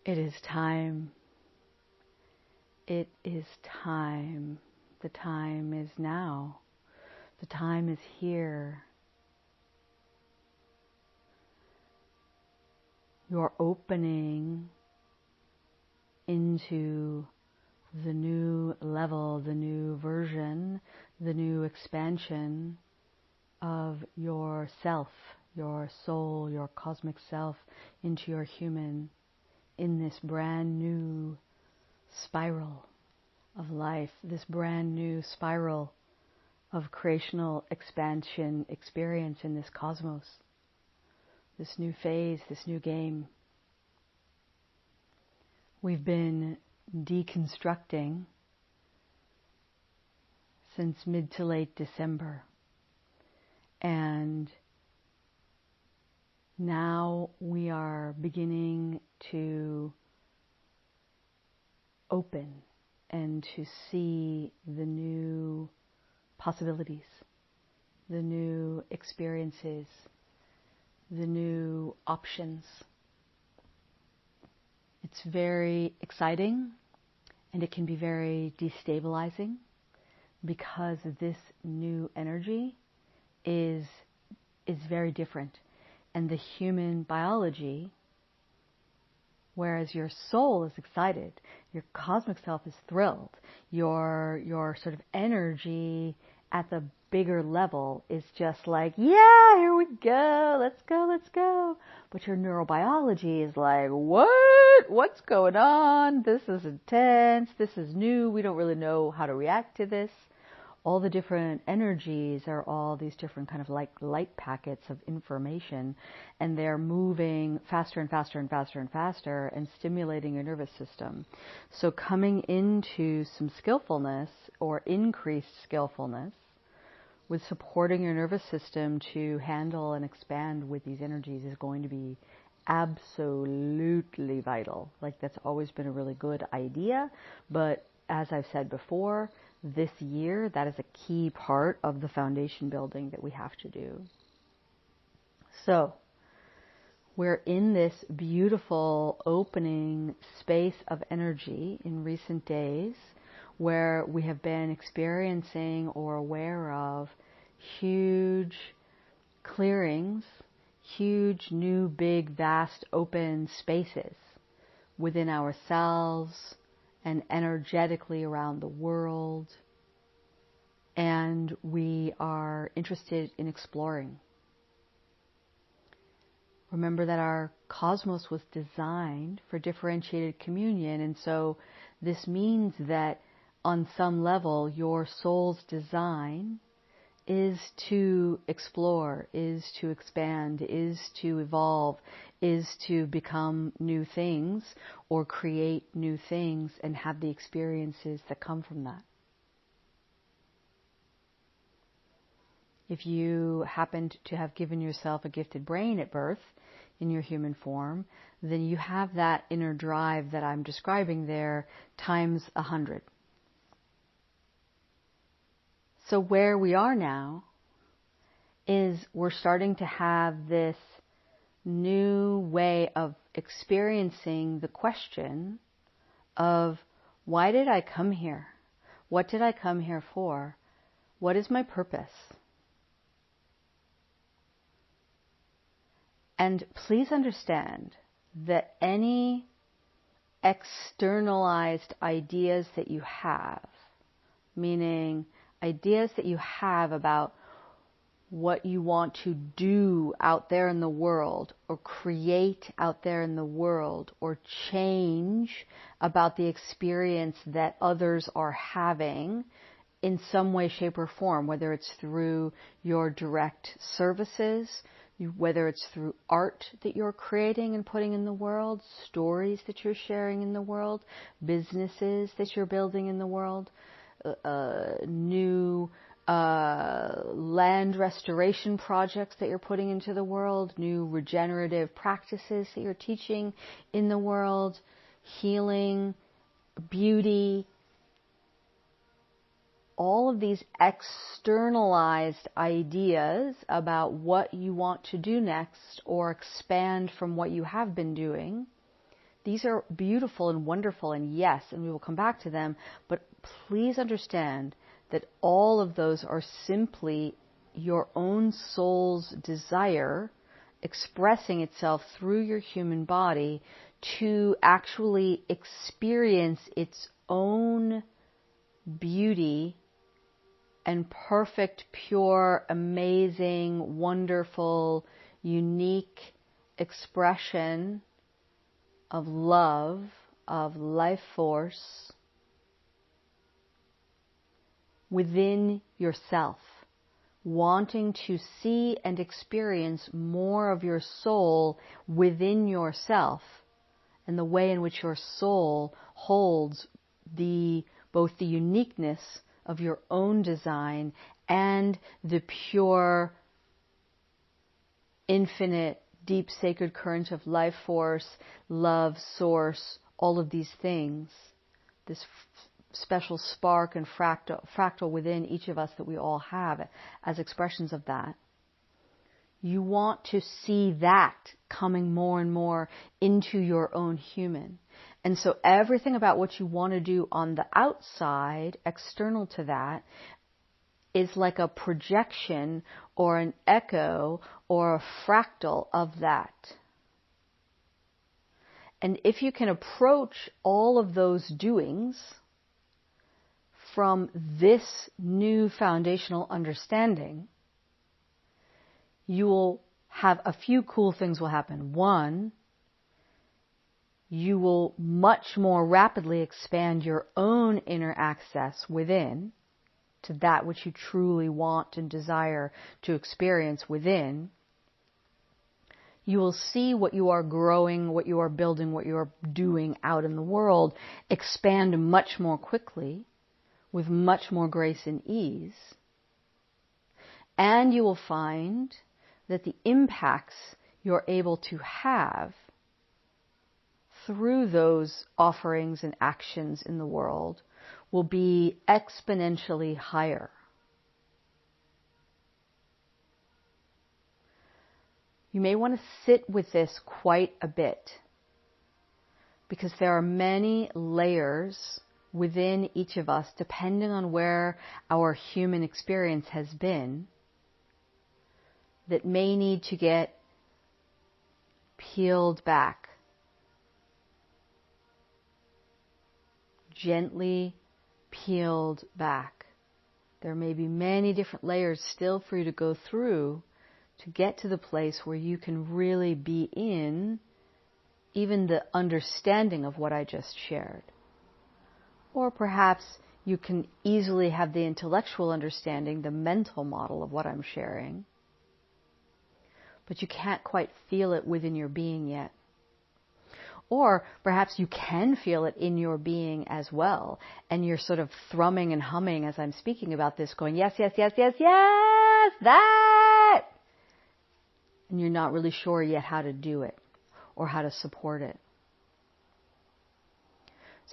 It is time. It is time. The time is now. The time is here. You're opening into the new level, the new version, the new expansion of yourself, your soul, your cosmic self, into your human, in this brand new spiral of life, this brand new spiral of creational expansion experience in this cosmos, this new phase, this new game. We've been deconstructing since mid to late December, and now we are beginning to open and to see the new possibilities, the new experiences, the new options. It's very exciting, and it can be very destabilizing because this new energy is very different. And the human biology, whereas your soul is excited, your cosmic self is thrilled, your sort of energy at the bigger level is just like, yeah, here we go, let's go, let's go. But your neurobiology is like, what? What's going on? This is intense, this is new, we don't really know how to react to this. All the different energies are all these different kind of like light packets of information, and they're moving faster and faster and faster and faster and stimulating your nervous system. So coming into some skillfulness or increased skillfulness with supporting your nervous system to handle and expand with these energies is going to be absolutely vital. Like, that's always been a really good idea, but as I've said before, this year, that is a key part of the foundation building that we have to do. So, we're in this beautiful opening space of energy in recent days where we have been experiencing or aware of huge clearings, huge, new, big, vast, open spaces within ourselves and energetically around the world. And we are interested in exploring. Remember that our cosmos was designed for differentiated communion, and so this means that on some level your soul's design is to explore, is to expand, is to evolve, is to become new things or create new things and have the experiences that come from that. If you happened to have given yourself a gifted brain at birth in your human form, then you have that inner drive that I'm describing there times 100. So where we are now is we're starting to have this new way of experiencing the question of, why did I come here? What did I come here for? What is my purpose? And please understand that any externalized ideas that you have, meaning ideas that you have about what you want to do out there in the world or create out there in the world or change about the experience that others are having in some way, shape, or form, whether it's through your direct services, whether it's through art that you're creating and putting in the world, stories that you're sharing in the world, businesses that you're building in the world, new land restoration projects that you're putting into the world, new regenerative practices that you're teaching in the world, healing, beauty, all of these externalized ideas about what you want to do next or expand from what you have been doing, These are beautiful and wonderful, and yes, and we will come back to them, but please understand that all of those are simply your own soul's desire expressing itself through your human body to actually experience its own beauty and perfect, pure, amazing, wonderful, unique expression of love, of life force within yourself, wanting to see and experience more of your soul within yourself, and the way in which your soul holds both the uniqueness of your own design and the pure, infinite, deep, sacred current of life force, love, source, all of these things, this special spark and fractal within each of us that we all have as expressions of that. You want to see that coming more and more into your own human. And so everything about what you want to do on the outside, external to that, is like a projection or an echo or a fractal of that. And if you can approach all of those doings from this new foundational understanding, you will have a few cool things will happen. One, you will much more rapidly expand your own inner access within to that which you truly want and desire to experience within. You will see what you are growing, what you are building, what you are doing out in the world expand much more quickly, with much more grace and ease. And you will find that the impacts you're able to have through those offerings and actions in the world will be exponentially higher. You may want to sit with this quite a bit, because there are many layers within each of us, depending on where our human experience has been, that may need to get peeled back, gently peeled back. There may be many different layers still for you to go through to get to the place where you can really be in even the understanding of what I just shared. Or perhaps you can easily have the intellectual understanding, the mental model of what I'm sharing, but you can't quite feel it within your being yet. Or perhaps you can feel it in your being as well, and you're sort of thrumming and humming as I'm speaking about this, going, yes, yes, yes, yes, yes, that! And you're not really sure yet how to do it or how to support it.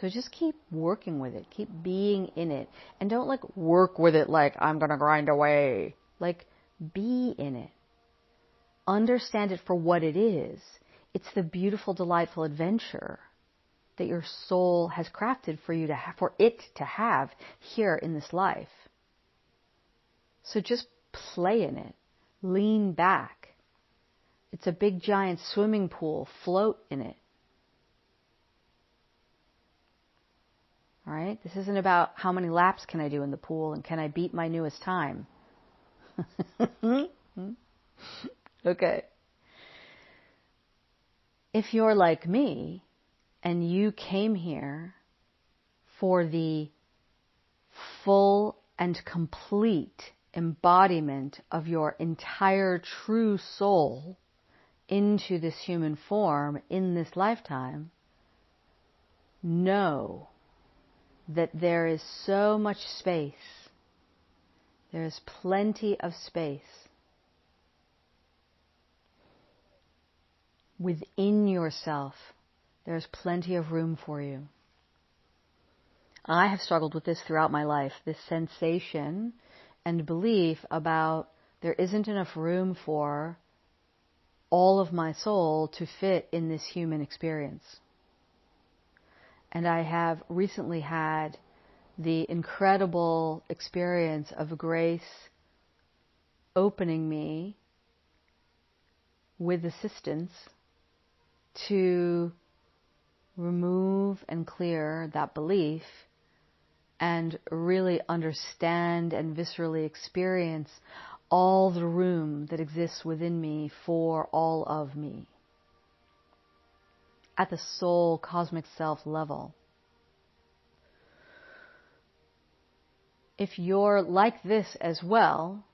So just keep working with it, keep being in it, and don't work with it like I'm going to grind away. Be in it. Understand it for what it is. It's the beautiful, delightful adventure that your soul has crafted for you to have, for it to have here in this life. So just play in it. Lean back. It's a big, giant swimming pool. Float in it. All right? This isn't about how many laps can I do in the pool and can I beat my newest time. Okay. If you're like me and you came here for the full and complete embodiment of your entire true soul into this human form in this lifetime, know that there is so much space. There is plenty of space within yourself. There's plenty of room for you. I have struggled with this throughout my life, this sensation and belief about there isn't enough room for all of my soul to fit in this human experience. And I have recently had the incredible experience of grace opening me with assistance to remove and clear that belief and really understand and viscerally experience all the room that exists within me for all of me at the soul cosmic self level. If you're like this as well,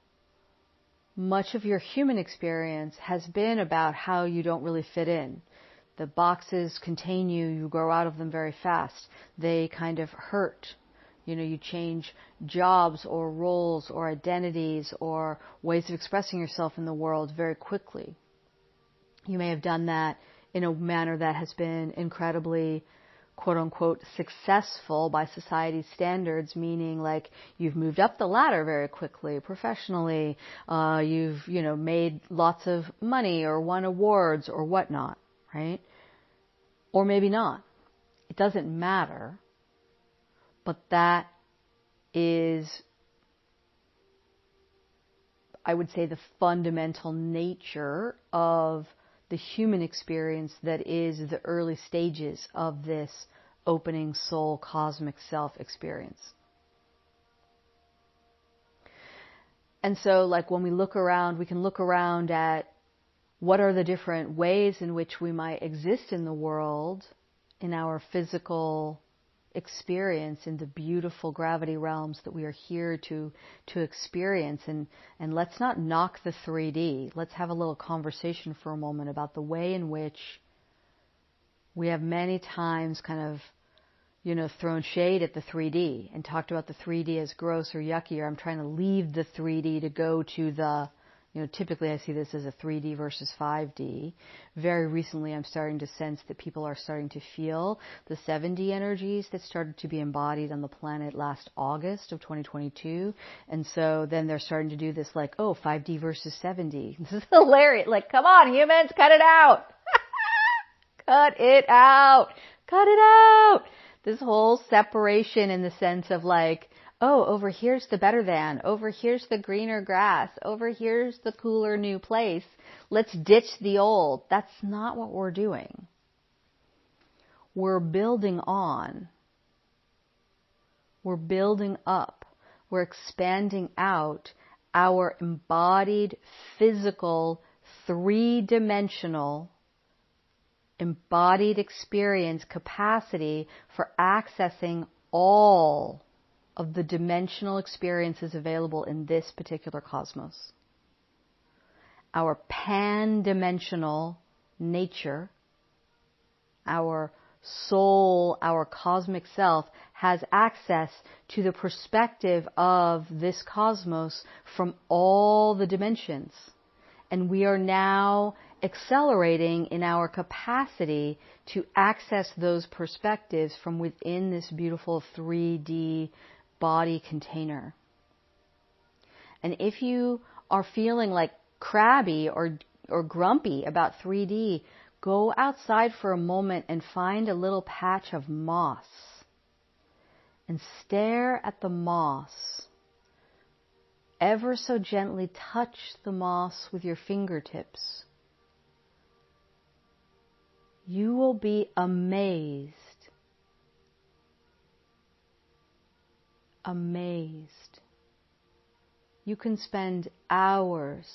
much of your human experience has been about how you don't really fit in. The boxes contain you, you grow out of them very fast. They kind of hurt. You change jobs or roles or identities or ways of expressing yourself in the world very quickly. You may have done that in a manner that has been incredibly, quote unquote, successful by society's standards, meaning like you've moved up the ladder very quickly, professionally, you've, made lots of money or won awards or whatnot, right? Or maybe not. It doesn't matter. But that is, I would say, the fundamental nature of the human experience that is the early stages of this opening soul cosmic self experience. And so, like, when we look around, we can look around at what are the different ways in which we might exist in the world, in our physical experience, in the beautiful gravity realms that we are here to experience. And let's not knock the 3D. Let's have a little conversation for a moment about the way in which we have many times kind of, thrown shade at the 3D and talked about the 3D as gross or yucky, or I'm trying to leave the 3D to go to the, typically I see this as a 3D versus 5D. Very recently I'm starting to sense that people are starting to feel the 7D energies that started to be embodied on the planet last August of 2022. And so then they're starting to do this like, 5D versus 7D. This is hilarious. Like, come on, humans, cut it out. Cut it out. Cut it out. This whole separation in the sense of like, over here's the better than, over here's the greener grass, over here's the cooler new place. Let's ditch the old. That's not what we're doing. We're building on. We're building up. We're expanding out our embodied, physical, three-dimensional embodied experience capacity for accessing all of the dimensional experiences available in this particular cosmos. Our pan-dimensional nature, our soul, our cosmic self, has access to the perspective of this cosmos from all the dimensions. And we are now accelerating in our capacity to access those perspectives from within this beautiful 3D body container. And if you are feeling like crabby or grumpy about 3D, go outside for a moment and find a little patch of moss and stare at the moss. Ever so gently touch the moss with your fingertips. You will be amazed. Amazed. You can spend hours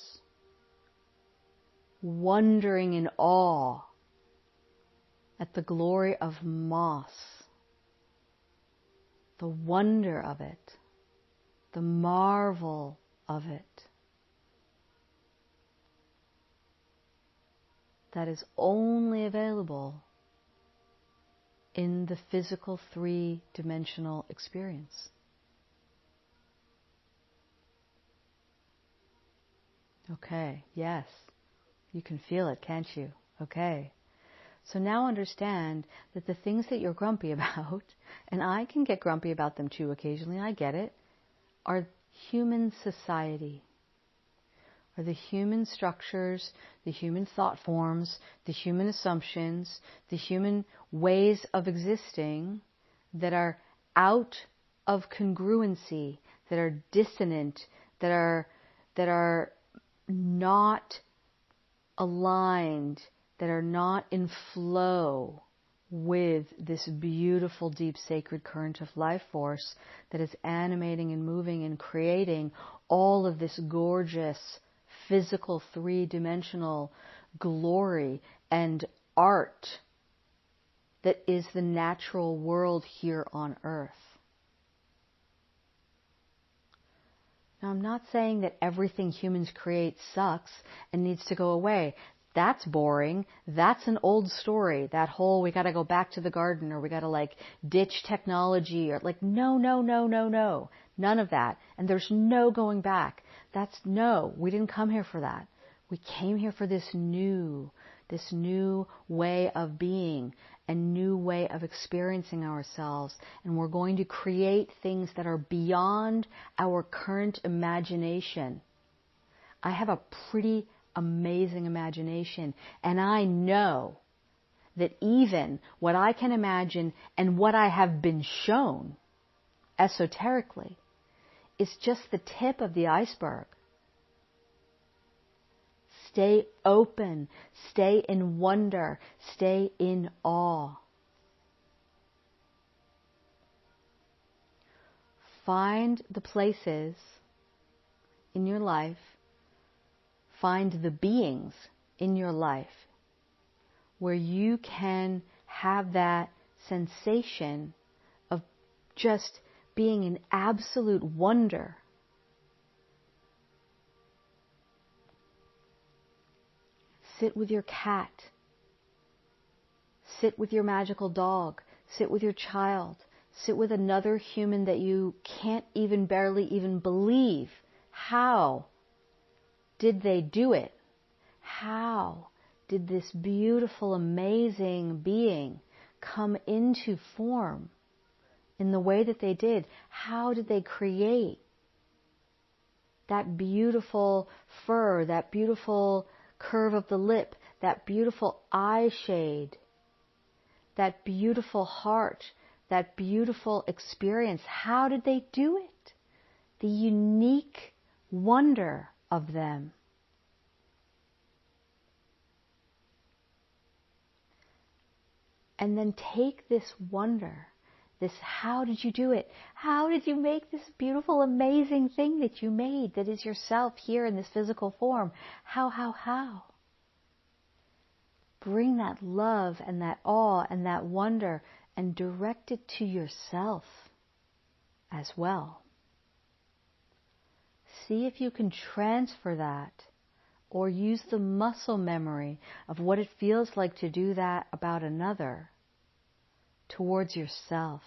wondering in awe at the glory of moss, the wonder of it, the marvel of it. That is only available in the physical three-dimensional experience. Okay, yes. You can feel it, can't you? Okay. So now understand that the things that you're grumpy about, and I can get grumpy about them too occasionally, I get it, are human society. are the human structures, the human thought forms, the human assumptions, the human ways of existing that are out of congruency, that are dissonant, that are not aligned, that are not in flow with this beautiful, deep, sacred current of life force that is animating and moving and creating all of this gorgeous, physical, three-dimensional glory and art that is the natural world here on Earth. Now, I'm not saying that everything humans create sucks and needs to go away. That's boring. That's an old story. That whole, we got to go back to the garden, or we got to ditch technology, or no. None of that. And there's no going back. We didn't come here for that. We came here for this new way of being, a new way of experiencing ourselves. And we're going to create things that are beyond our current imagination. I have a pretty amazing imagination, and I know that even what I can imagine and what I have been shown esoterically is just the tip of the iceberg. Stay open, stay in wonder, stay in awe. Find the places in your life, find the beings in your life where you can have that sensation of just being in absolute wonder. Sit with your cat. Sit with your magical dog. Sit with your child. Sit with another human that you can't barely even believe. How did they do it? How did this beautiful, amazing being come into form in the way that they did? How did they create that beautiful fur, that beautiful curve of the lip, that beautiful eye shade, that beautiful heart, that beautiful experience? How did they do it? The unique wonder of them. And then take this wonder, how did you do it? How did you make this beautiful, amazing thing that you made that is yourself here in this physical form? How? Bring that love and that awe and that wonder and direct it to yourself as well. See if you can transfer that or use the muscle memory of what it feels like to do that about another towards yourself.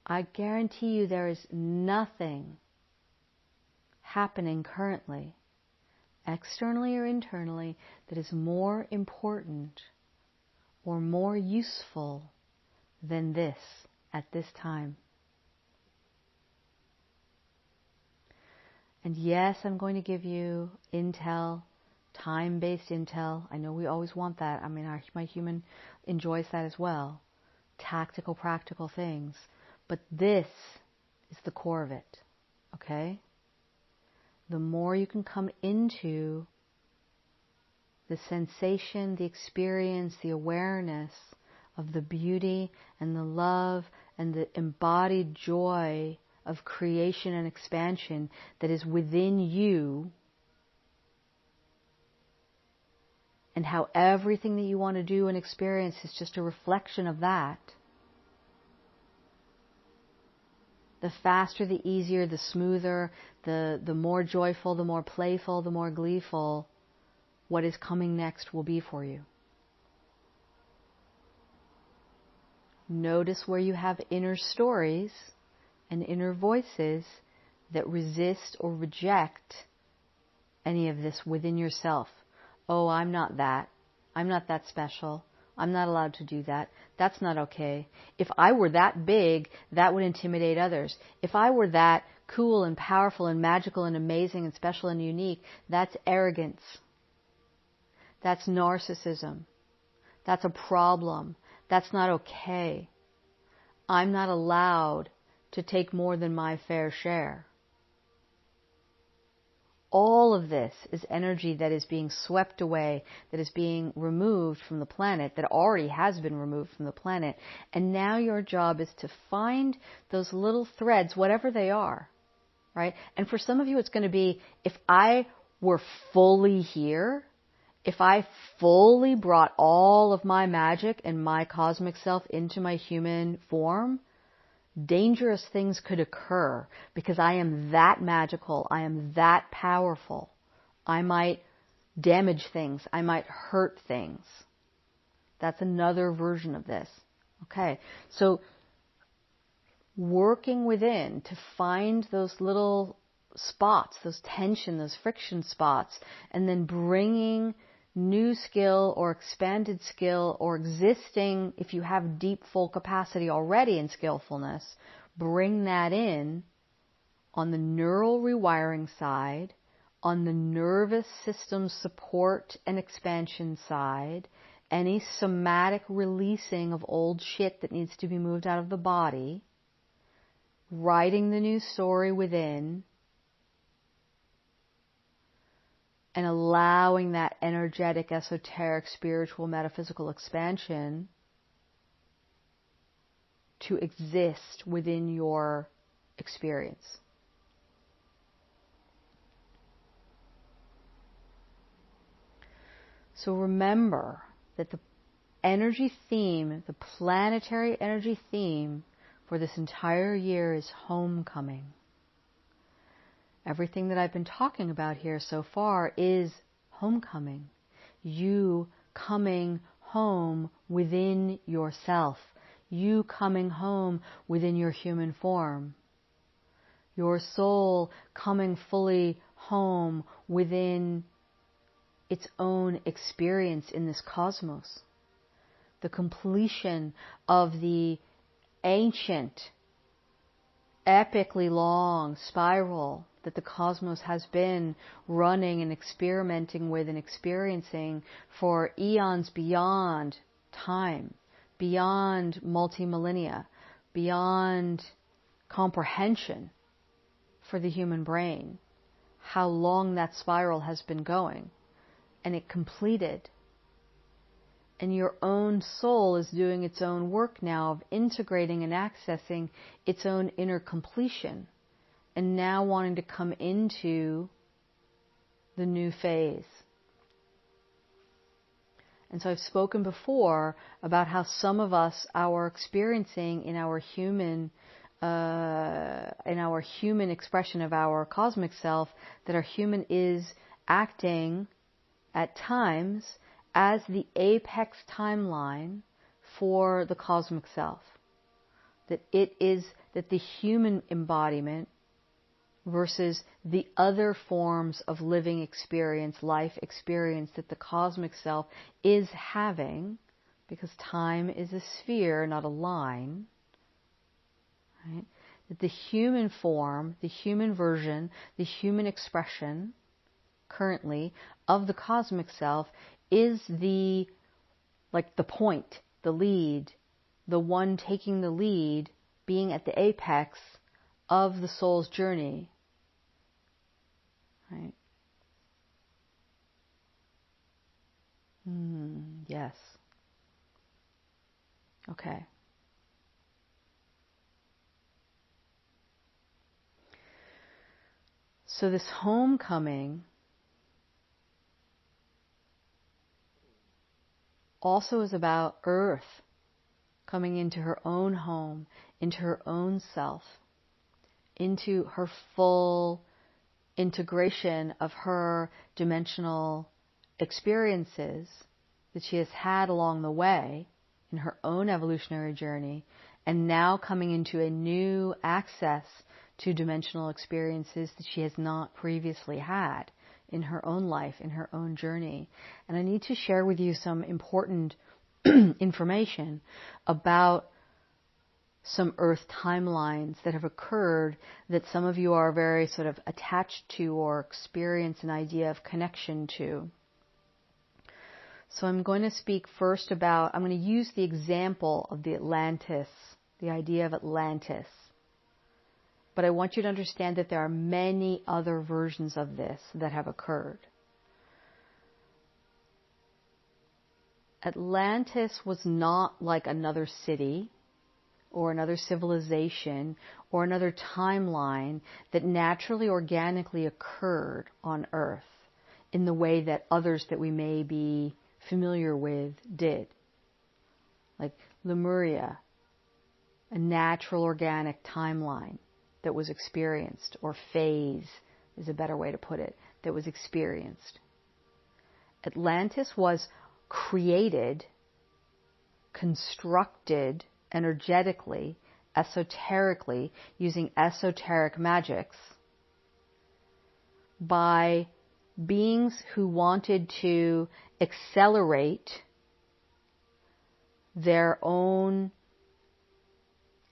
I guarantee you there is nothing happening currently, externally or internally, that is more important or more useful than this at this time. And yes, I'm going to give you intel, time-based intel. I know we always want that. I mean, my human enjoys that as well. Tactical, practical things. But this is the core of it, okay? The more you can come into the sensation, the experience, the awareness of the beauty and the love and the embodied joy of creation and expansion that is within you, and how everything that you want to do and experience is just a reflection of that. The faster, the easier, the smoother, the more joyful, the more playful, the more gleeful what is coming next will be for you. Notice where you have inner stories and inner voices that resist or reject any of this within yourself. Oh, I'm not that. I'm not that special. I'm not allowed to do that. That's not okay. If I were that big, that would intimidate others. If I were that cool and powerful and magical and amazing and special and unique, that's arrogance. That's narcissism. That's a problem. That's not okay. I'm not allowed to take more than my fair share. All of this is energy that is being swept away, that is being removed from the planet, that already has been removed from the planet. And now your job is to find those little threads, whatever they are, right? And for some of you, it's going to be, if I were fully here, if I fully brought all of my magic and my cosmic self into my human form, dangerous things could occur because I am that magical. I am that powerful. I might damage things. I might hurt things. That's another version of this. Okay, so working within to find those little spots, those tension, those friction spots, and then bringing new skill or expanded skill or existing, if you have deep full capacity already in skillfulness, bring that in on the neural rewiring side, on the nervous system support and expansion side, any somatic releasing of old shit that needs to be moved out of the body, writing the new story within, and allowing that energetic, esoteric, spiritual, metaphysical expansion to exist within your experience. So remember that the energy theme, the planetary energy theme for this entire year is homecoming. Everything that I've been talking about here so far is homecoming. You coming home within yourself. You coming home within your human form. Your soul coming fully home within its own experience in this cosmos. The completion of the ancient, epically long spiral that the cosmos has been running and experimenting with and experiencing for eons beyond time, beyond multi-millennia, beyond comprehension for the human brain, how long that spiral has been going. And it completed. And your own soul is doing its own work now of integrating and accessing its own inner completion, and now wanting to come into the new phase. And so I've spoken before about how some of us are experiencing in our human expression of our cosmic self, that our human is acting at times as the apex timeline for the cosmic self. That it is that the human embodiment versus the other forms of living experience, life experience that the cosmic self is having, because time is a sphere, not a line, right? That the human form, the human version, the human expression currently of the cosmic self is the point, the lead, the one taking the lead, being at the apex of the soul's journey. Right? Yes. Okay. So this homecoming also is about Earth coming into her own home, into her own self, into her full integration of her dimensional experiences that she has had along the way in her own evolutionary journey, and now coming into a new access to dimensional experiences that she has not previously had in her own life, in her own journey. And I need to share with you some important information about some Earth timelines that have occurred that some of you are very sort of attached to or experience an idea of connection to. So I'm going to speak first about, I'm going to use the example of the Atlantis, the idea of Atlantis. But I want you to understand that there are many other versions of this that have occurred. Atlantis was not like another city or another civilization or another timeline that naturally, organically occurred on Earth in the way that others that we may be familiar with did. Like Lemuria, a natural organic timeline that was experienced, or phase is a better way to put it, that was experienced. Atlantis was created, constructed energetically, esoterically, using esoteric magics by beings who wanted to accelerate their own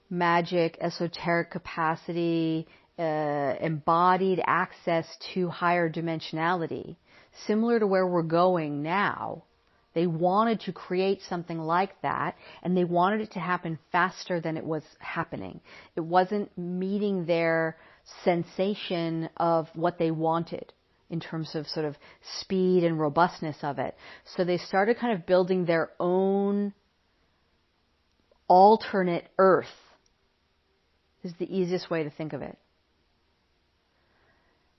magic, esoteric capacity, embodied access to higher dimensionality, similar to where we're going now. They wanted to create something like that, and they wanted it to happen faster than it was happening. It wasn't meeting their sensation of what they wanted in terms of sort of speed and robustness of it. So they started kind of building their own alternate Earth. This is the easiest way to think of it.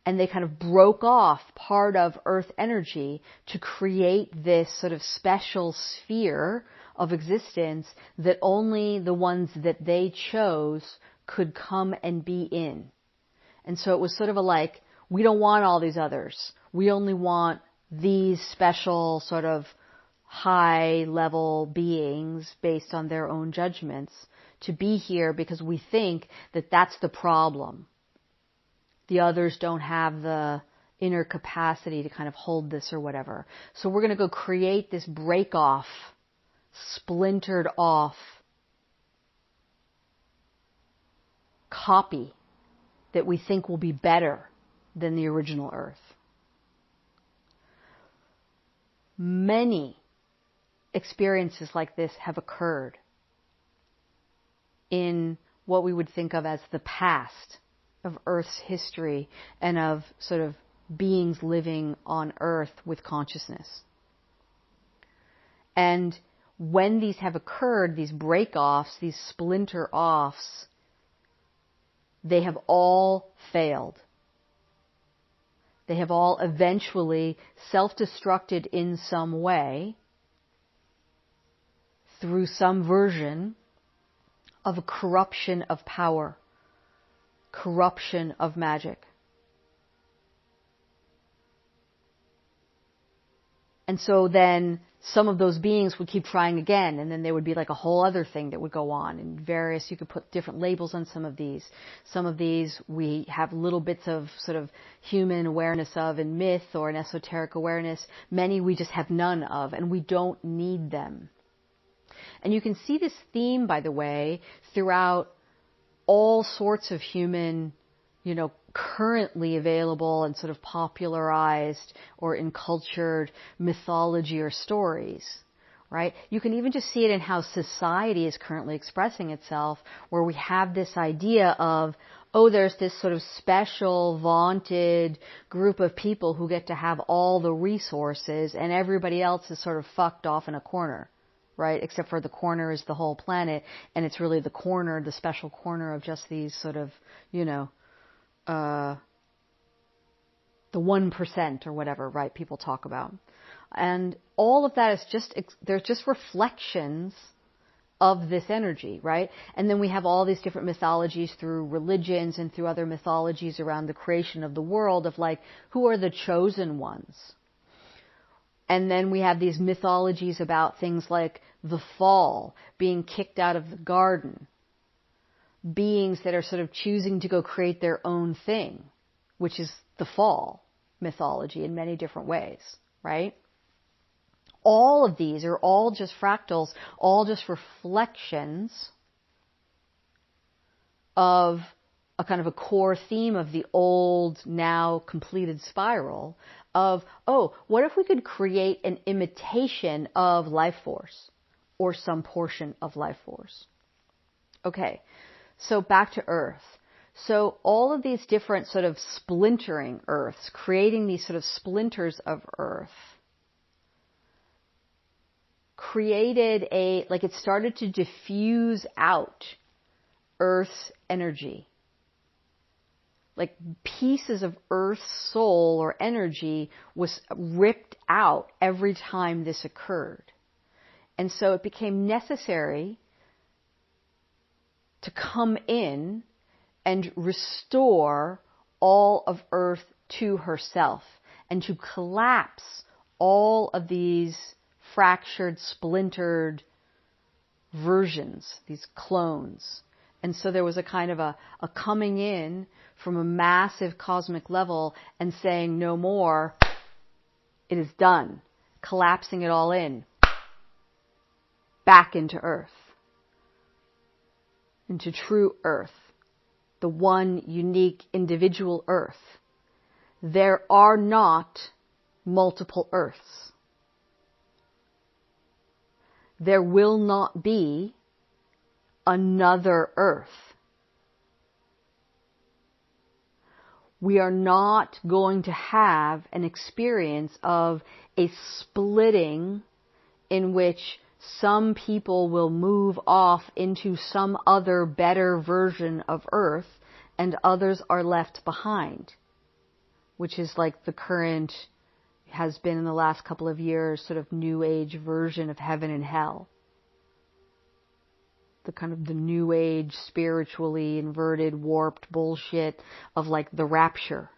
And they kind of broke off part of Earth energy to create this sort of special sphere of existence that only the ones that they chose could come and be in. And so it was sort of a like, we don't want all these others. We only want these special sort of high level beings based on their own judgments to be here because we think that that's the problem. The others don't have the inner capacity to kind of hold this or whatever. So we're going to go create this break off, splintered off copy that we think will be better than the original Earth. Many experiences like this have occurred in what we would think of as the past of Earth's history and of sort of beings living on Earth with consciousness. And when these have occurred, these break-offs, these splinter-offs, they have all failed. They have all eventually self-destructed in some way through some version of a corruption of power, corruption of magic. And so then some of those beings would keep trying again, and then there would be like a whole other thing that would go on, and various, you could put different labels on some of these. Some of these we have little bits of sort of human awareness of in myth or an esoteric awareness. Many we just have none of, and we don't need them. And you can see this theme, by the way, throughout all sorts of human, currently available and sort of popularized or encultured mythology or stories, right? You can even just see it in how society is currently expressing itself, where we have this idea of, there's this sort of special, vaunted group of people who get to have all the resources, and everybody else is sort of fucked off in a corner, right? Except for the corner is the whole planet, and it's really the corner, the special corner of just these sort of, the 1% or whatever, right, people talk about. And all of that is they're just reflections of this energy, right? And then we have all these different mythologies through religions and through other mythologies around the creation of the world of like, who are the chosen ones? And then we have these mythologies about things like the fall, being kicked out of the garden, beings that are sort of choosing to go create their own thing, which is the fall mythology in many different ways, right? all of these are all just fractals, all just reflections of a kind of a core theme of the old, now completed spiral of, oh, what if we could create an imitation of life force or some portion of life force? Okay, so back to Earth. So all of these different sort of splintering Earths, creating these sort of splinters of Earth, created it started to diffuse out Earth's energy. Like pieces of Earth's soul or energy was ripped out every time this occurred. And so it became necessary to come in and restore all of Earth to herself and to collapse all of these fractured, splintered versions, these clones. And so there was a kind of a coming in from a massive cosmic level and saying no more, it is done, collapsing it all in, back into Earth, into true Earth, the one unique individual Earth. There are not multiple Earths. There will not be another Earth. We are not going to have an experience of a splitting in which some people will move off into some other better version of Earth and others are left behind, which is like the current, has been in the last couple of years, sort of new age version of heaven and hell. The kind of the new age, spiritually inverted, warped bullshit of like the rapture.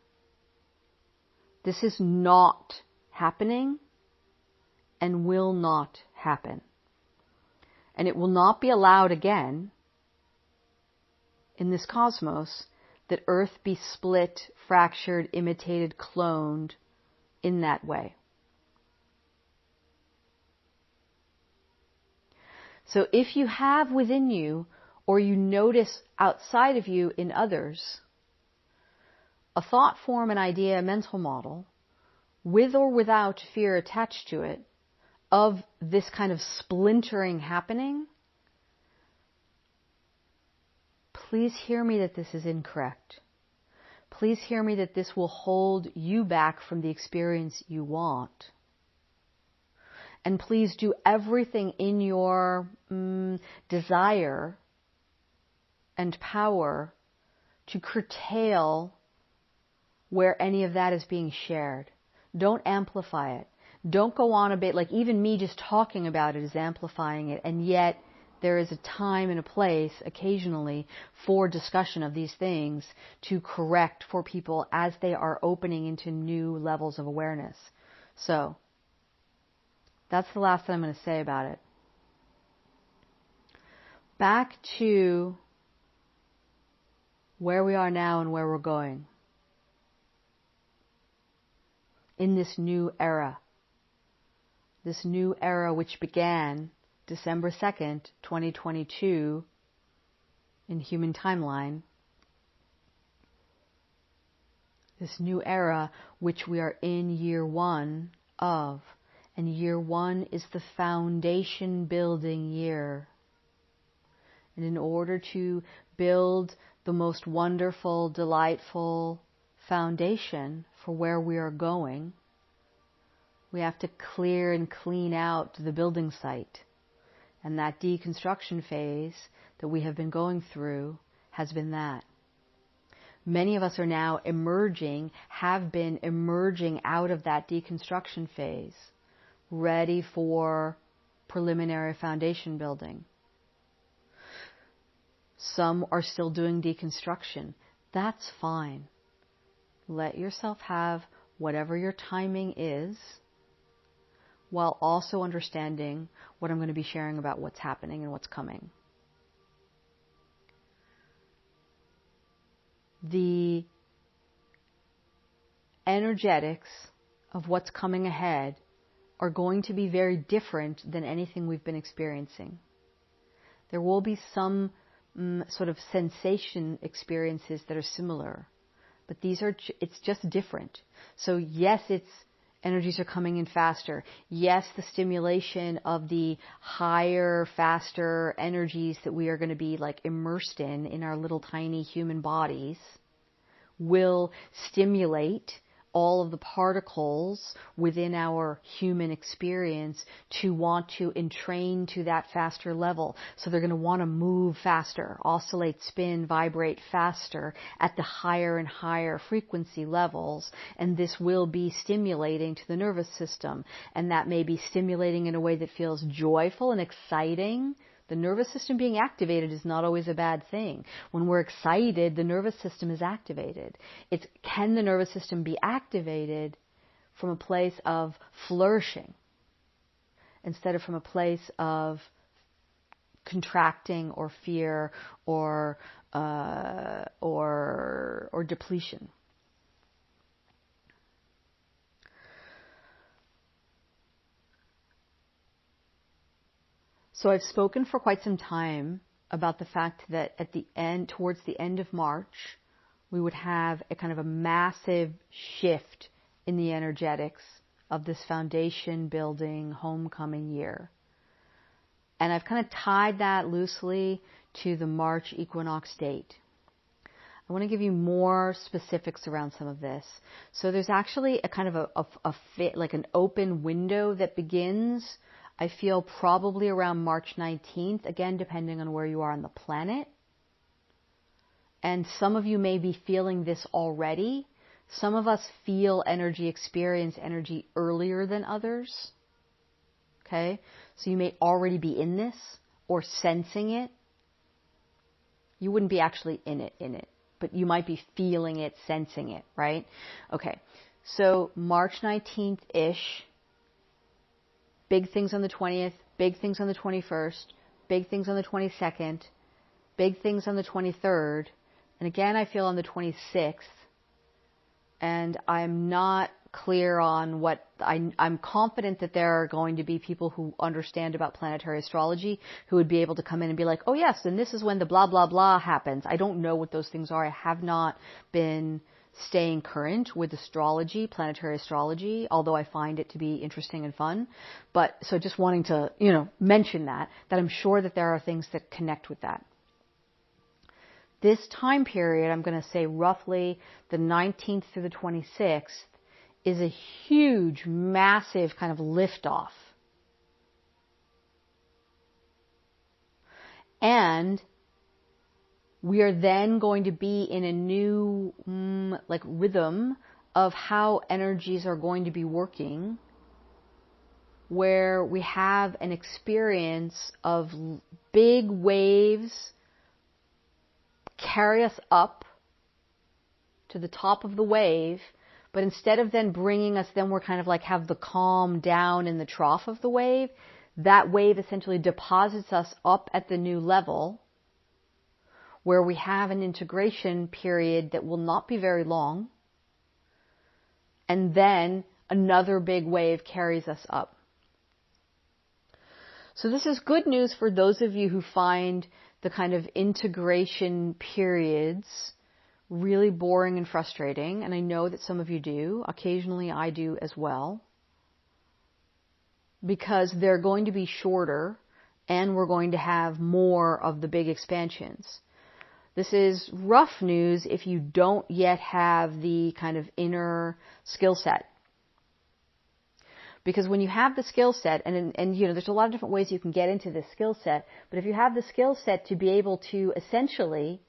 This is not happening and will not happen. And it will not be allowed again in this cosmos that Earth be split, fractured, imitated, cloned in that way. So if you have within you, or you notice outside of you in others, a thought form, an idea, a mental model, with or without fear attached to it, of this kind of splintering happening, please hear me that this is incorrect. Please hear me that this will hold you back from the experience you want. And please do everything in your desire and power to curtail where any of that is being shared. Don't amplify it. Don't go on a bit, like even me just talking about it is amplifying it, and yet there is a time and a place occasionally for discussion of these things to correct for people as they are opening into new levels of awareness. So, that's the last that I'm going to say about it. Back to where we are now and where we're going. In this new era. This new era which began December 2nd, 2022 in human timeline. This new era which we are in year one of. And year one is the foundation building year. And in order to build the most wonderful, delightful foundation for where we are going, we have to clear and clean out the building site. And that deconstruction phase that we have been going through has been that. Many of us are now emerging, have been emerging out of that deconstruction phase, ready for preliminary foundation building. Some are still doing deconstruction. That's fine. Let yourself have whatever your timing is, while also understanding what I'm going to be sharing about what's happening and what's coming. The energetics of what's coming ahead are going to be very different than anything we've been experiencing. There will be some sort of sensation experiences that are similar, but it's just different. So yes, energies are coming in faster. Yes, the stimulation of the higher, faster energies that we are going to be like immersed in our little tiny human bodies will stimulate all of the particles within our human experience to want to entrain to that faster level. So they're going to want to move faster, oscillate, spin, vibrate faster at the higher and higher frequency levels. And this will be stimulating to the nervous system. And that may be stimulating in a way that feels joyful and exciting. The nervous system being activated is not always a bad thing. When we're excited, the nervous system is activated. Can the nervous system be activated from a place of flourishing instead of from a place of contracting or fear or depletion? So I've spoken for quite some time about the fact that towards the end of March, we would have a kind of a massive shift in the energetics of this foundation building homecoming year. And I've kind of tied that loosely to the March equinox date. I want to give you more specifics around some of this. So there's actually a kind of a fit, like an open window that begins, I feel, probably around March 19th, again, depending on where you are on the planet. And some of you may be feeling this already. Some of us experience energy earlier than others. Okay? So you may already be in this or sensing it. You wouldn't be actually in it, but you might be feeling it, sensing it, right? Okay. So March 19th-ish. Big things on the 20th, big things on the 21st, big things on the 22nd, big things on the 23rd, and again I feel on the 26th, and I'm not clear on what, I'm confident that there are going to be people who understand about planetary astrology who would be able to come in and be like, oh yes, and this is when the blah blah blah happens. I don't know what those things are. I have not been staying current with astrology, planetary astrology, although I find it to be interesting and fun. But so just wanting to, mention that I'm sure that there are things that connect with that. This time period, I'm going to say roughly the 19th through the 26th, is a huge, massive kind of liftoff. And we are then going to be in a new rhythm of how energies are going to be working, where we have an experience of big waves carry us up to the top of the wave, but instead of then bringing us, then we're kind of like have the calm down in the trough of the wave. That wave essentially deposits us up at the new level, where we have an integration period that will not be very long, and then another big wave carries us up. So this is good news for those of you who find the kind of integration periods really boring and frustrating, and I know that some of you do. Occasionally I do as well, because they're going to be shorter and we're going to have more of the big expansions. This is rough news if you don't yet have the kind of inner skill set. Because when you have the skill set, and there's a lot of different ways you can get into this skill set, but if you have the skill set to be able to essentially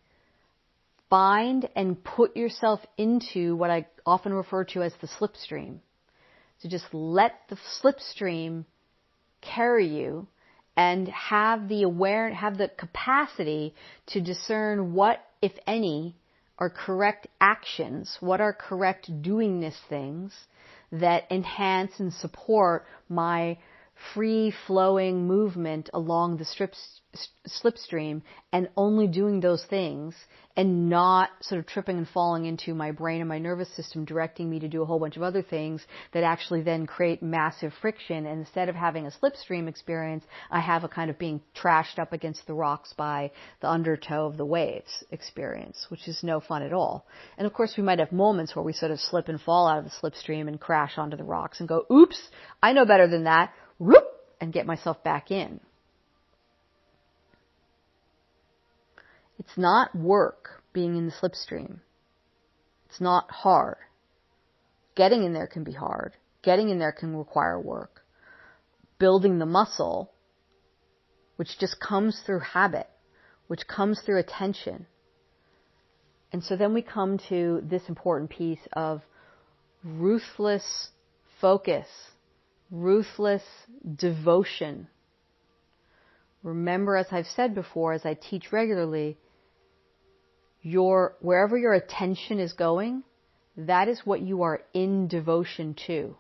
find and put yourself into what I often refer to as the slipstream. So just let the slipstream carry you, and have the capacity to discern what, if any, are correct actions, what are correct doingness things that enhance and support my free-flowing movement along the slipstream and only doing those things and not sort of tripping and falling into my brain and my nervous system directing me to do a whole bunch of other things that actually then create massive friction. And instead of having a slipstream experience, I have a kind of being trashed up against the rocks by the undertow of the waves experience, which is no fun at all. And of course, we might have moments where we sort of slip and fall out of the slipstream and crash onto the rocks and go, oops, I know better than that. Whoop, and get myself back in. It's not work being in the slipstream. It's not hard. Getting in there can be hard. Getting in there can require work. Building the muscle, which just comes through habit, which comes through attention. And so then we come to this important piece of ruthless focus, ruthless devotion. Remember, as I've said before, as I teach regularly, wherever your attention is going, that is what you are in devotion to.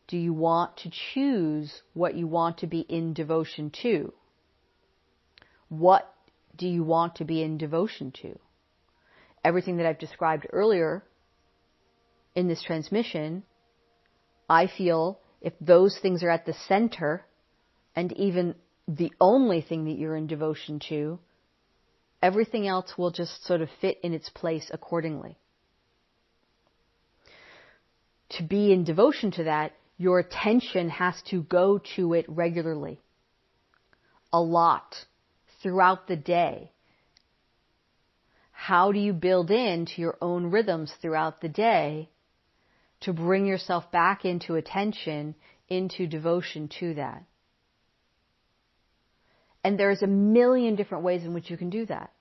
Do you want to choose what you want to be in devotion to? What do you want to be in devotion to? Everything that I've described earlier in this transmission, I feel if those things are at the center and even the only thing that you're in devotion to, everything else will just sort of fit in its place accordingly. To be in devotion to that, your attention has to go to it regularly, a lot, throughout the day. How do you build into your own rhythms throughout the day to bring yourself back into attention, into devotion to that? And there's a million different ways in which you can do that.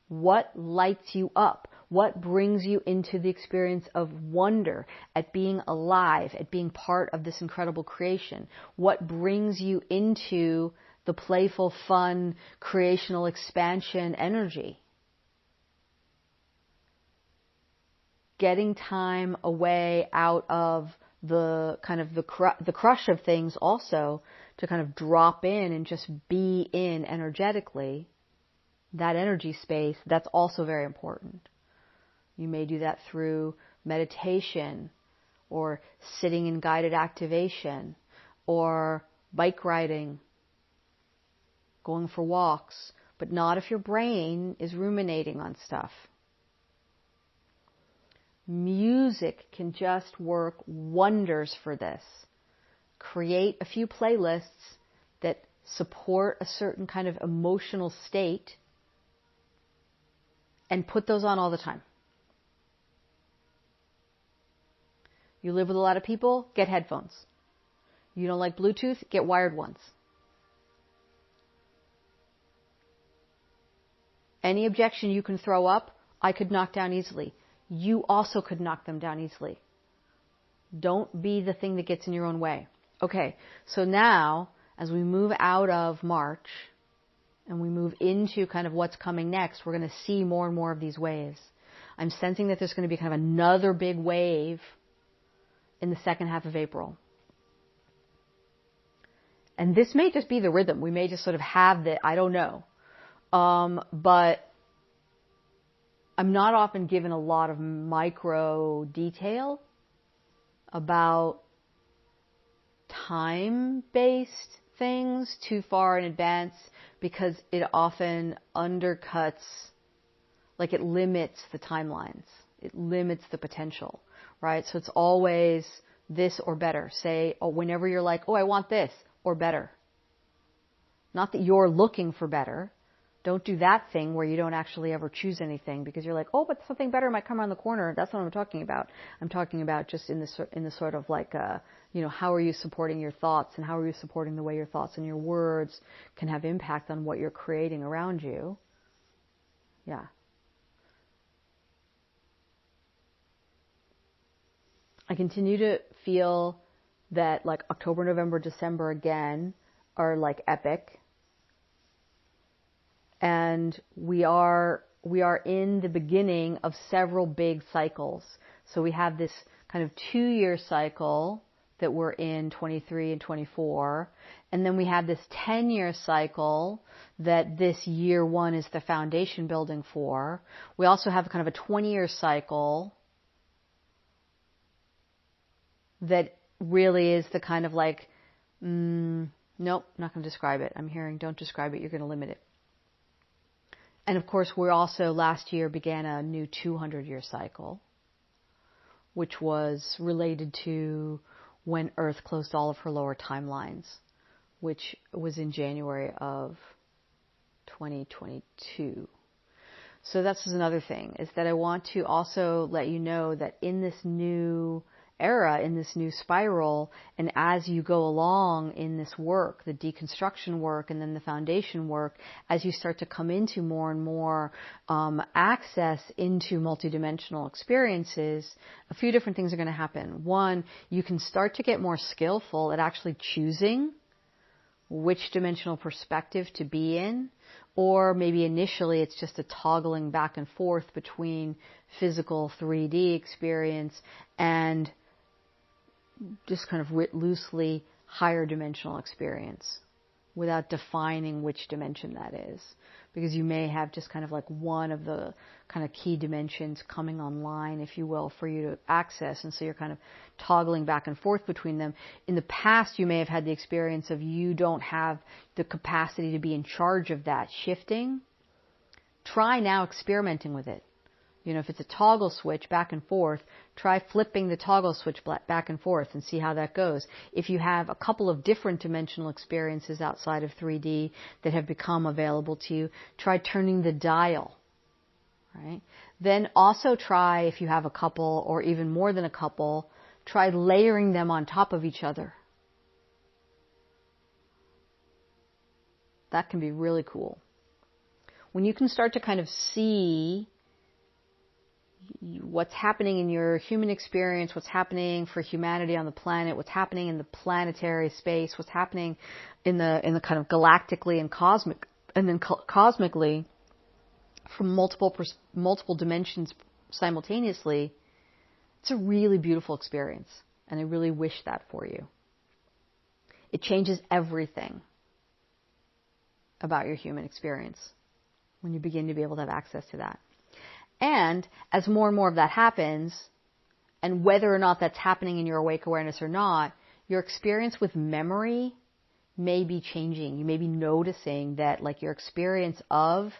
What lights you up? What brings you into the experience of wonder at being alive, at being part of this incredible creation? What brings you into the playful, fun, creational expansion energy? Getting time away out of the kind of the crush of things also to kind of drop in and just be in energetically, that energy space, that's also very important. You may do that through meditation or sitting in guided activation or bike riding, going for walks, but not if your brain is ruminating on stuff. Music can just work wonders for this. Create a few playlists that support a certain kind of emotional state and put those on all the time. You live with a lot of people, get headphones. You don't like Bluetooth, get wired ones. Any objection you can throw up, I could knock down easily. You also could knock them down easily. Don't be the thing that gets in your own way. Okay, so now, as we move out of March and we move into kind of what's coming next, we're going to see more and more of these waves. I'm sensing that there's going to be kind of another big wave in the second half of April. And this may just be the rhythm. We may just sort of have that, I don't know. But I'm not often given a lot of micro detail about time-based things too far in advance because it often undercuts, like it limits the timelines. It limits the potential, right? So it's always this or better. Say, oh, whenever you're like, oh, I want this or better. Not that you're looking for better. Don't do that thing where you don't actually ever choose anything because you're like, oh, but something better might come around the corner. That's what I'm talking about. I'm talking about just in the sort of like, how are you supporting your thoughts and how are you supporting the way your thoughts and your words can have impact on what you're creating around you. Yeah. I continue to feel that like October, November, December again are like epic. And we are in the beginning of several big cycles. So we have this kind of 2-year cycle that we're in 23 and 24. And then we have this 10-year cycle that this year one is the foundation building for. We also have kind of a 20-year cycle that really is the kind of like, nope, not going to describe it. I'm hearing, don't describe it, you're going to limit it. And of course, we also last year began a new 200-year cycle, which was related to when Earth closed all of her lower timelines, which was in January of 2022. So that's another thing, is that I want to also let you know that in this new era, in this new spiral, and as you go along in this work, the deconstruction work and then the foundation work, as you start to come into more and more access into multidimensional experiences, a few different things are going to happen. One, you can start to get more skillful at actually choosing which dimensional perspective to be in, or maybe initially it's just a toggling back and forth between physical 3D experience and just kind of writ loosely higher dimensional experience without defining which dimension that is. Because you may have just kind of like one of the kind of key dimensions coming online, if you will, for you to access. And so you're kind of toggling back and forth between them. In the past, you may have had the experience of you don't have the capacity to be in charge of that shifting. Try now experimenting with it. You know, if it's a toggle switch back and forth, try flipping the toggle switch back and forth and see how that goes. If you have a couple of different dimensional experiences outside of 3D that have become available to you, try turning the dial, right? Then also try, if you have a couple or even more than a couple, try layering them on top of each other. That can be really cool. When you can start to kind of see what's happening in your human experience, what's happening for humanity on the planet, what's happening in the planetary space, what's happening in the kind of galactically and cosmic, and then cosmically from multiple dimensions simultaneously, it's a really beautiful experience, and I really wish that for you. It changes everything about your human experience when you begin to be able to have access to that. And as more and more of that happens, and whether or not that's happening in your awake awareness or not, your experience with memory may be changing. You may be noticing that like your experience of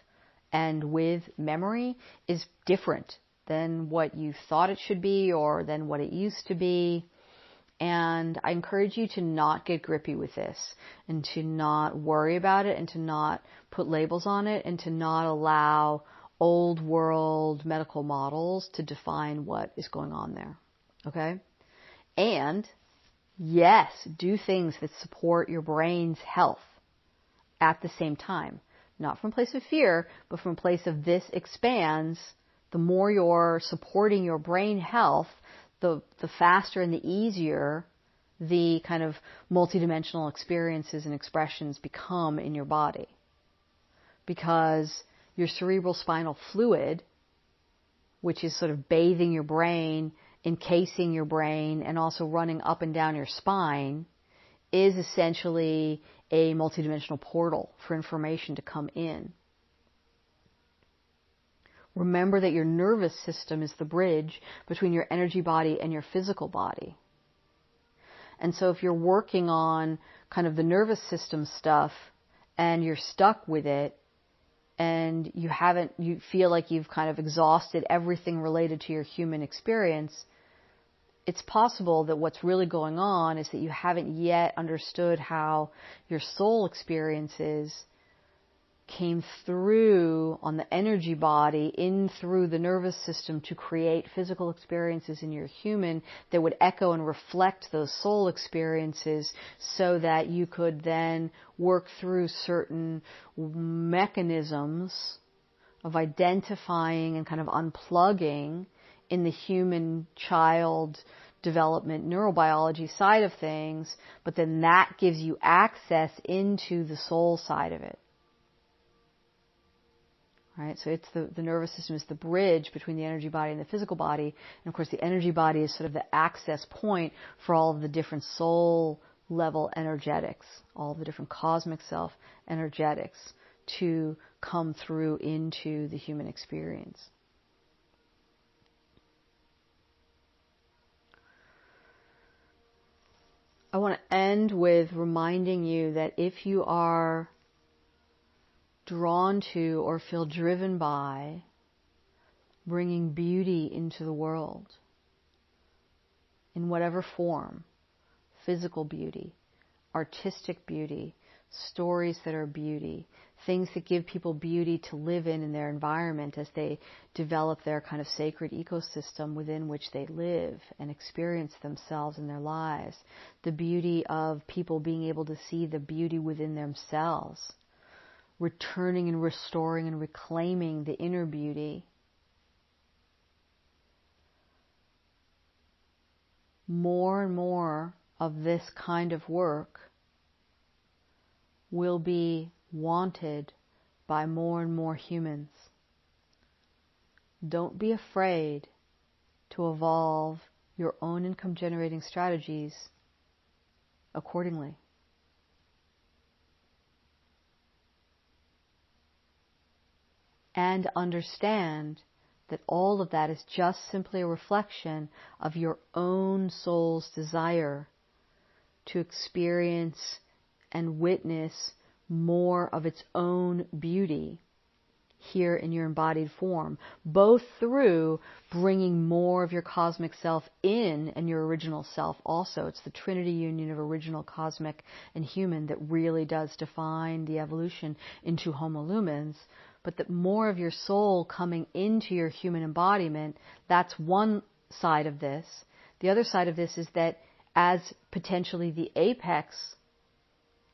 and with memory is different than what you thought it should be or than what it used to be. And I encourage you to not get grippy with this and to not worry about it and to not put labels on it and to not allow old world medical models to define what is going on there. Okay? And yes, do things that support your brain's health at the same time. Not from a place of fear, but from a place of this expands. The more you're supporting your brain health, the faster and the easier the kind of multidimensional experiences and expressions become in your body. Because your cerebral spinal fluid, which is sort of bathing your brain, encasing your brain, and also running up and down your spine, is essentially a multidimensional portal for information to come in. Remember that your nervous system is the bridge between your energy body and your physical body. And so if you're working on kind of the nervous system stuff and you're stuck with it, and you feel like you've kind of exhausted everything related to your human experience, it's possible that what's really going on is that you haven't yet understood how your soul experiences came through on the energy body, in through the nervous system to create physical experiences in your human that would echo and reflect those soul experiences so that you could then work through certain mechanisms of identifying and kind of unplugging in the human child development neurobiology side of things, but then that gives you access into the soul side of it. right? So it's the nervous system is the bridge between the energy body and the physical body. And of course the energy body is sort of the access point for all of the different soul level energetics, all the different cosmic self energetics to come through into the human experience. I want to end with reminding you that if you are drawn to or feel driven by bringing beauty into the world in whatever form, physical beauty, artistic beauty, stories that are beauty, things that give people beauty to live in their environment as they develop their kind of sacred ecosystem within which they live and experience themselves in their lives, the beauty of people being able to see the beauty within themselves, returning and restoring and reclaiming the inner beauty. More and more of this kind of work will be wanted by more and more humans. Don't be afraid to evolve your own income generating strategies accordingly. And understand that all of that is just simply a reflection of your own soul's desire to experience and witness more of its own beauty here in your embodied form, both through bringing more of your cosmic self in and your original self also. It's the Trinity union of original, cosmic, and human that really does define the evolution into Homo lumens. But that more of your soul coming into your human embodiment, that's one side of this. The other side of this is that as potentially the apex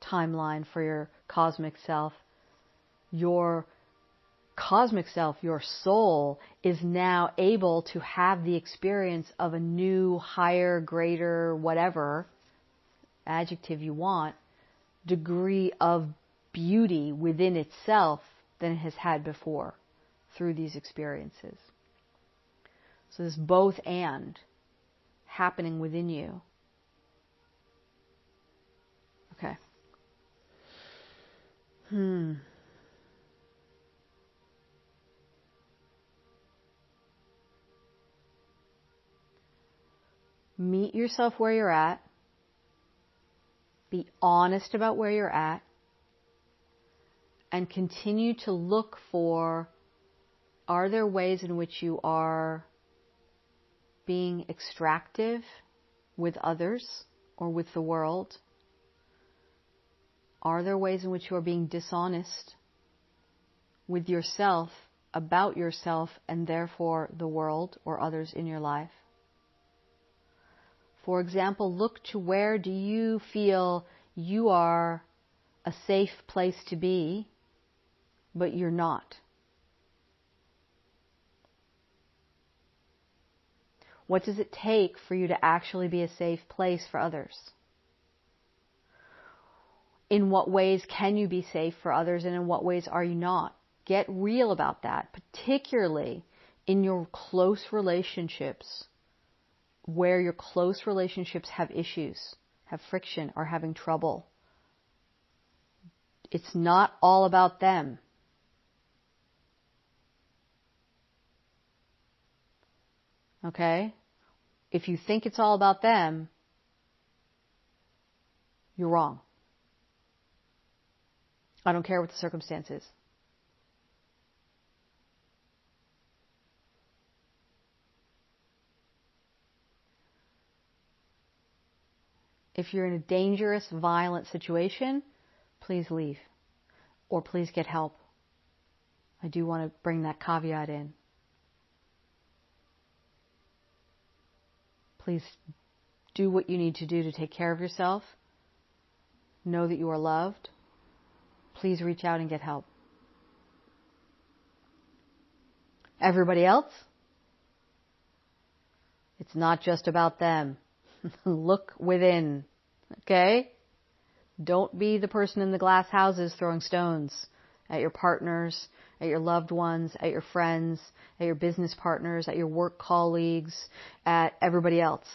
timeline for your cosmic self, your soul, is now able to have the experience of a new, higher, greater, whatever adjective you want, degree of beauty within itself than it has had before through these experiences. So there's both and happening within you. Okay. Meet yourself where you're at. Be honest about where you're at. And continue to look for, are there ways in which you are being extractive with others or with the world? Are there ways in which you are being dishonest with yourself, about yourself, and therefore the world or others in your life? For example, look to where do you feel you are a safe place to be, but you're not. What does it take for you to actually be a safe place for others? In what ways can you be safe for others, and in what ways are you not? Get real about that, particularly in your close relationships, where your close relationships have issues, have friction, are having trouble. It's not all about them. Okay? If you think it's all about them, you're wrong. I don't care what the circumstance is. If you're in a dangerous, violent situation, please leave. Or please get help. I do want to bring that caveat in. Please do what you need to do to take care of yourself. Know that you are loved. Please reach out and get help. Everybody else? It's not just about them. Look within. Okay? Don't be the person in the glass houses throwing stones at your partners, at your loved ones, at your friends, at your business partners, at your work colleagues, at everybody else.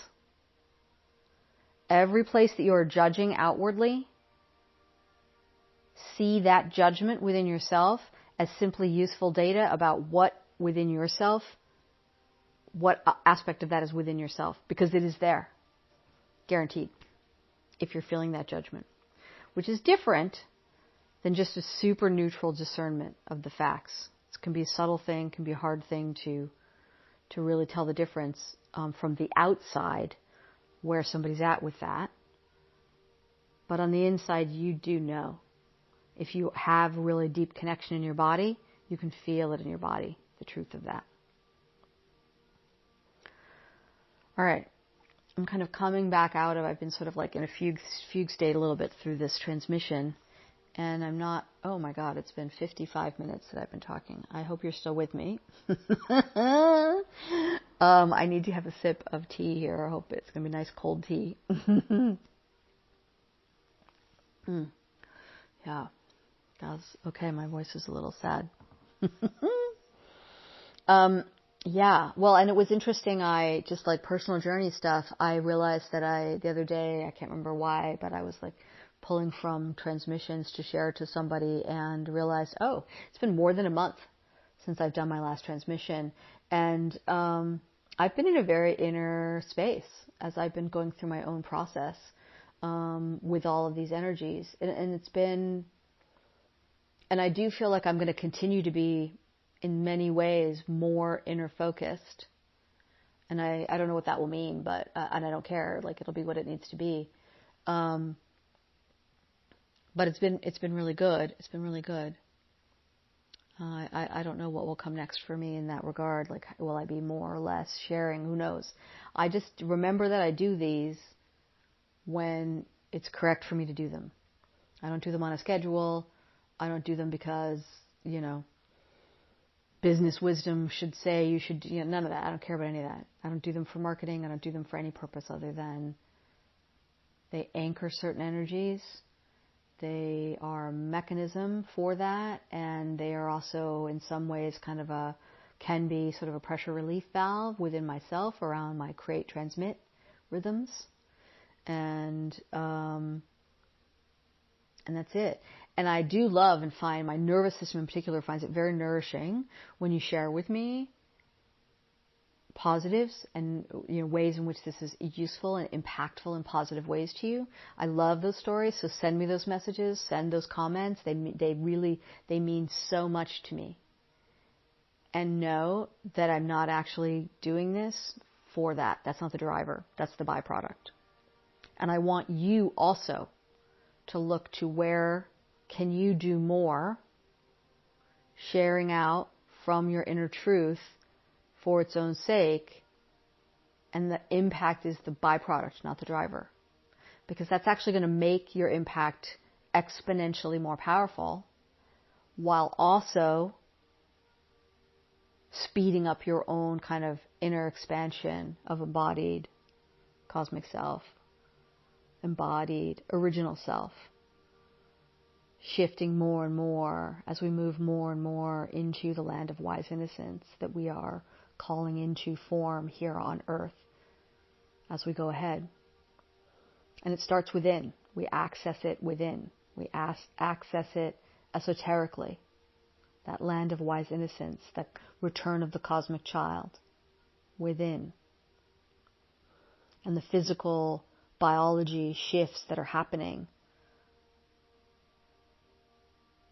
Every place that you are judging outwardly, see that judgment within yourself as simply useful data about what within yourself, what aspect of that is within yourself, because it is there, guaranteed, if you're feeling that judgment, which is different than just a super neutral discernment of the facts. It can be a subtle thing, can be a hard thing to really tell the difference from the outside where somebody's at with that. But on the inside, you do know. If you have really deep connection in your body, you can feel it in your body, the truth of that. All right. I'm kind of coming back out of, I've been sort of like in a fugue state a little bit through this transmission. And I'm not, oh my God, it's been 55 minutes that I've been talking. I hope you're still with me. I need to have a sip of tea here. I hope it's going to be nice cold tea. Yeah. Okay, my voice is a little sad. Yeah, well, and it was interesting, I just like personal journey stuff, I realized that the other day, I can't remember why, but I was like pulling from transmissions to share to somebody and realized, oh, it's been more than a month since I've done my last transmission. And I've been in a very inner space as I've been going through my own process with all of these energies. And it's been, and I do feel like I'm going to continue to be, in many ways, more inner focused. And I don't know what that will mean, but, and I don't care, like it'll be what it needs to be. But it's been really good. It's been really good. I don't know what will come next for me in that regard. Like, will I be more or less sharing? Who knows? I just remember that I do these when it's correct for me to do them. I don't do them on a schedule. I don't do them because, business wisdom should say you should, none of that. I don't care about any of that. I don't do them for marketing. I don't do them for any purpose other than they anchor certain energies. They are a mechanism for that, and they are also in some ways kind of can be sort of a pressure relief valve within myself around my create transmit rhythms. And that's it. And I do love and find my nervous system in particular finds it very nourishing when you share with me positives and ways in which this is useful and impactful in positive ways to you. I love those stories, so send me those messages, send those comments. They mean so much to me. And know that I'm not actually doing this for that. That's not the driver. That's the byproduct. And I want you also to look to where can you do more sharing out from your inner truth for its own sake, and the impact is the byproduct, not the driver. Because that's actually going to make your impact exponentially more powerful while also speeding up your own kind of inner expansion of embodied cosmic self, embodied original self, shifting more and more as we move more and more into the land of wise innocence that we are calling into form here on earth as we go ahead. And it starts within. We access it within. We access it esoterically. That land of wise innocence, that return of the cosmic child within. And the physical biology shifts that are happening.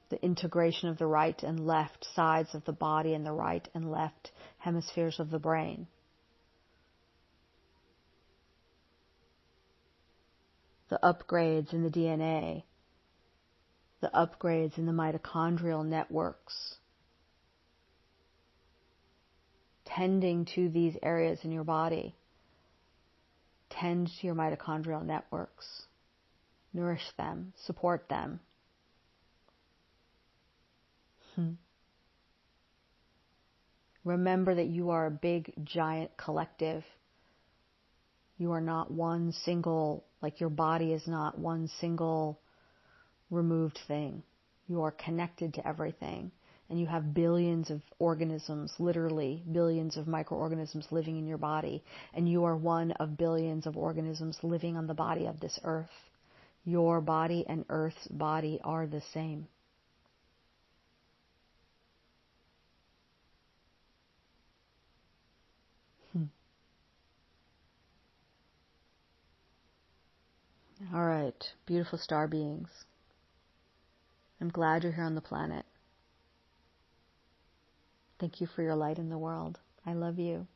The integration of the right and left sides of the body and the right and left hemispheres of the brain. The upgrades in the DNA. The upgrades in the mitochondrial networks. Tending to these areas in your body. Tend to your mitochondrial networks. Nourish them. Support them. Remember that you are a big, giant collective. You are not one single, like your body is not one single removed thing. You are connected to everything. and you have billions of organisms, literally billions of microorganisms living in your body, and you are one of billions of organisms living on the body of this earth. Your body and Earth's body are the same. All right, beautiful star beings. I'm glad you're here on the planet. Thank you for your light in the world. I love you.